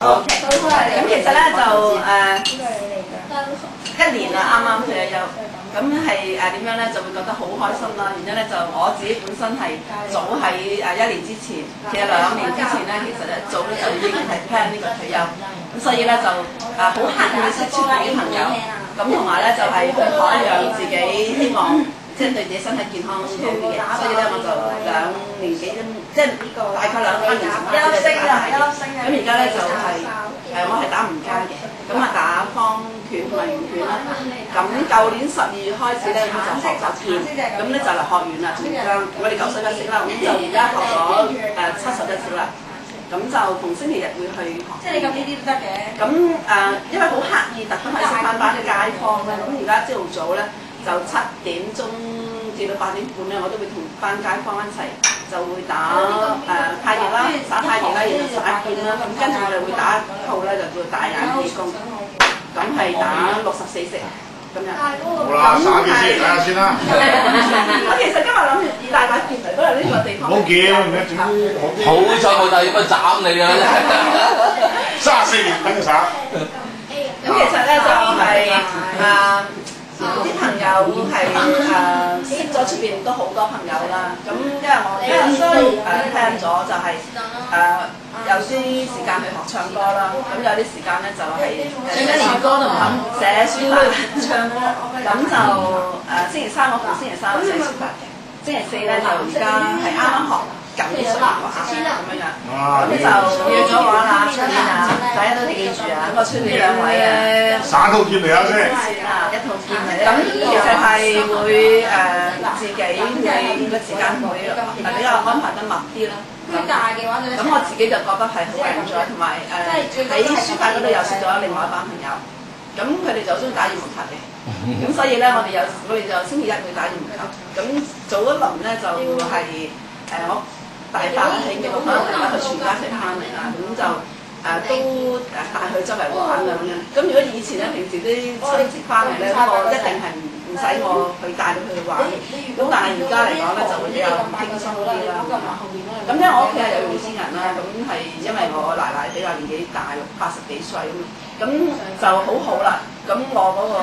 咁其實咧就1年啦，啱啱退咗休，咁係點樣咧就會覺得好開心啦。原因咧就我自己本身係早喺1年之前，其實2年之前咧，其實一早咧就已經係 plan 呢個退休，咁所以咧就好刻意去識出啲朋友，咁同埋咧就係去培養自己，希望即係對自己身體健康好啲嘅，所以咧我就2年幾即係大概2、3年前開始就打太極，咁而家咧就係我係打瑜伽嘅，咁啊打方拳同埋圓拳啦。咁舊年12月開始咧，咁就學習劍，咁咧就嚟學完啦，仲將我哋9歲嘅識啦，咁就而家學咗71式啦。咁就逢星期日會去學。即係你咁呢啲都得嘅。咁因為好刻意特登係識翻班嘅街坊咧，咁而家朝頭早咧就7點鐘至到8點半咧，我都會同班街坊一齊就會打太極啦，耍太極啦，然後耍劍啦，咁跟住我哋會打一套咧就叫大眼氣功，咁係打64式。咁樣，好啦，耍幾先嚟睇下先啦。我其實今日諗住以大把劍嚟都係呢個地方。唔好叫，唔好整好彩冇第二個斬你啊！34年等佢耍。咁其實咧就係啲朋友係識咗出邊都好多朋友啦。咁因為我都聽咗就係有啲時間去學唱歌啦，咁有啲時間咧就係唱歌同埋寫書法唱歌。咁就星期3我逢星期3寫書法嘅，星期4咧就而家係啱啱學緊啲水墨畫咁樣。咁就約咗我啦，出年大家都記住啊！咁我出年2位耍套劍嚟下先。一套劍嚟。咁其實係會自己會個時間會比較安排得密啲啦。咁我自己就覺得係好 enjoy，同埋喺書法嗰度又識咗另外一班朋友，咁佢哋就好中意打羽毛球嘅，咁所以咧我哋就星期1會打羽毛球，咁早一輪咧就係我大發起嘅，咁佢全家一齊翻嚟啦，咁就都帶佢周圍玩咁樣。咁如果以前咧平時啲親戚翻嚟咧，我一定係唔使我去帶到佢去玩，咁但係而家嚟講咧就會比較輕鬆啲啦。咁因為我屋企係有年輕人啦，咁係因為我奶奶比較年紀大，80幾歲咁就好好啦。咁我嗰個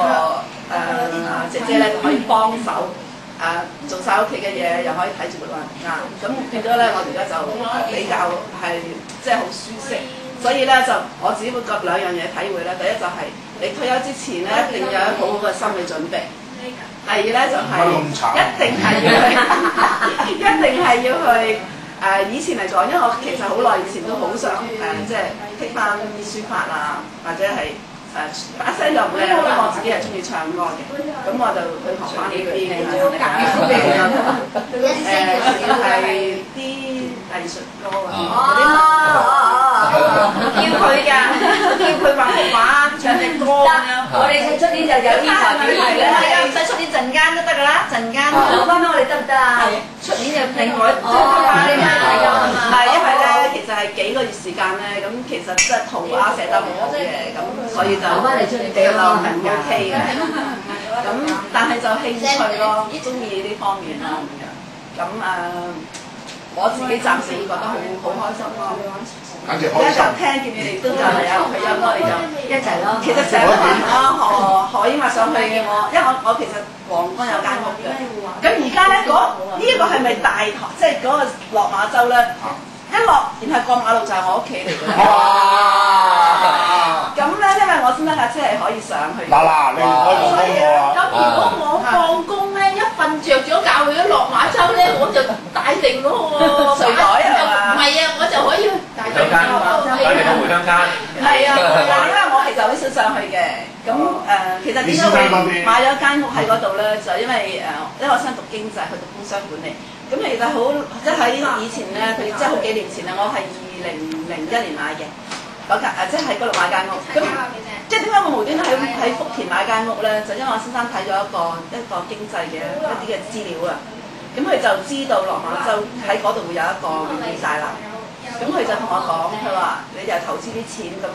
姐姐咧就可以幫手做晒屋企嘅嘢，又可以睇住個老人家。咁變咗咧，我而家就比較係即係好舒適。所以咧就我自己會覺2樣嘢體會咧，第一就係你退休之前咧一定要有好好嘅心理準備。第二咧就係一定係要去以前嚟講，因為我其實好耐以前都好想即係識翻書法啊，或者係把聲就唔靚，因為我自己係中意唱歌嘅，咁我就去學翻呢啲係啲藝術歌嗰啲。叫佢㗎，叫佢畫幅畫，唱隻歌咁樣。我哋出年就有呢個表演啦，唔使出年陣間都得㗎啦，陣間攞翻我哋得唔得啊？出年就另外唔係因為咧，其實係幾個月時間咧，咁其實即係圖畫寫得唔好嘅，咁所以就比較唔 OK 嘅。咁但係就興趣咯，中意呢方面啦咁樣。咁我自己暫時會覺得好開心咯。簡直開心！一就聽見你哋都就係有退休咯，你就一齊咯。其實成日都話何英話上去嘅我，因為我其實皇崗有間屋嘅。咁而家咧呢一個係咪大堂？即係嗰個落馬洲咧，一落然後過馬路就係我屋企嚟嘅。咁咧，因為我先生架車係可以上去。嗱，你唔可以放過啊！咁如果我放工咧，一瞓着咗覺，佢一落馬洲咧，我就帶定嗰個睡袋係嘛？唔係啊，我就可以帶定回鄉間。係啊，因為我其實好少上去嘅。咁其實點解會買咗間屋喺嗰度咧？就因為因為我想讀經濟，去讀工商管理。咁其實好即係喺以前咧，佢即係好幾年前咧，我係2001年買嘅。即係喺嗰度買間屋，咁即係點解我無端端喺福田買間屋咧？就因為我先生睇咗一個經濟嘅一啲嘅資料啊，咁佢就知道落馬洲喺嗰度會有一個大樓，咁佢就同我講，佢話你就投資啲錢，咁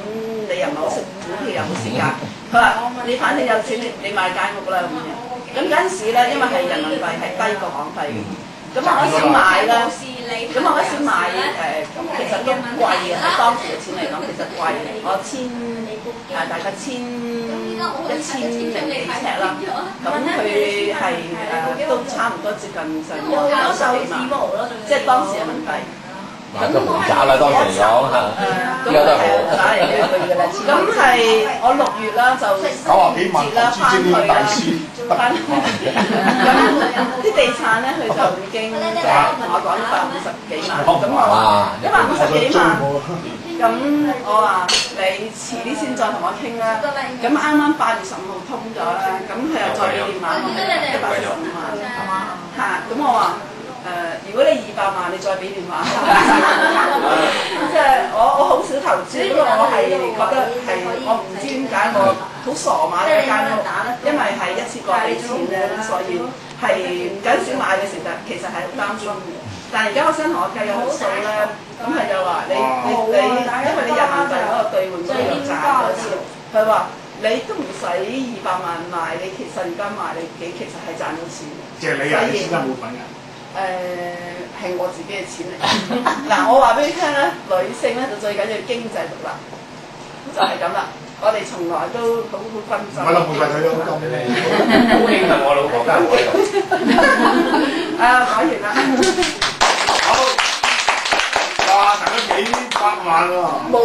你又唔係好識股票又冇時間，佢話你反正有錢你買間屋啦咁樣。咁嗰陣時咧，因為係人民幣係低過港幣嘅，咁我嗰時買咧，咁我嗰時買其實都貴嘅，喺當時嘅錢嚟講其實貴嘅，我大概1000零幾尺啦。咁佢係都差唔多接近上90幾萬，即係當時嘅問題。咁都豪宅啦，當時嚟講嚇，依家都係豪宅嚟嘅。咁係我6月啦，就90幾萬啦翻去啦，翻去。咁啲地產咧，佢就已經即係同我講150幾萬，咁我話150幾萬，咁我話你遲啲先再同我傾啦。咁啱啱8月15號通咗啦，咁佢又再俾電話我，145萬，嚇，咁我話。如果你200萬，你再俾電話，即係我好少投資，不過我係覺得係我唔知點解我好傻馬嘅間屋，因為係一次過俾錢咧，所以係嗰陣時買嘅時候其實係好擔心嘅。但係而家我想同我計有好數咧，咁佢就話你，因為你人民幣嗰個兌換嗰個賺咗錢，佢話你都唔使200萬買，你其實而家買你其實係賺到錢嘅。即係你啊，你先得冇份嘅。係我自己嘅錢嚟。嗱，我話俾你聽咧，女性咧就最緊要經濟獨立，就係咁啦。我哋從來都好分心。唔係啦，冇晒佢都講俾你。好興啊！我老婆家我喺度。講完啦。好，哇，賺咗幾百萬喎。冇。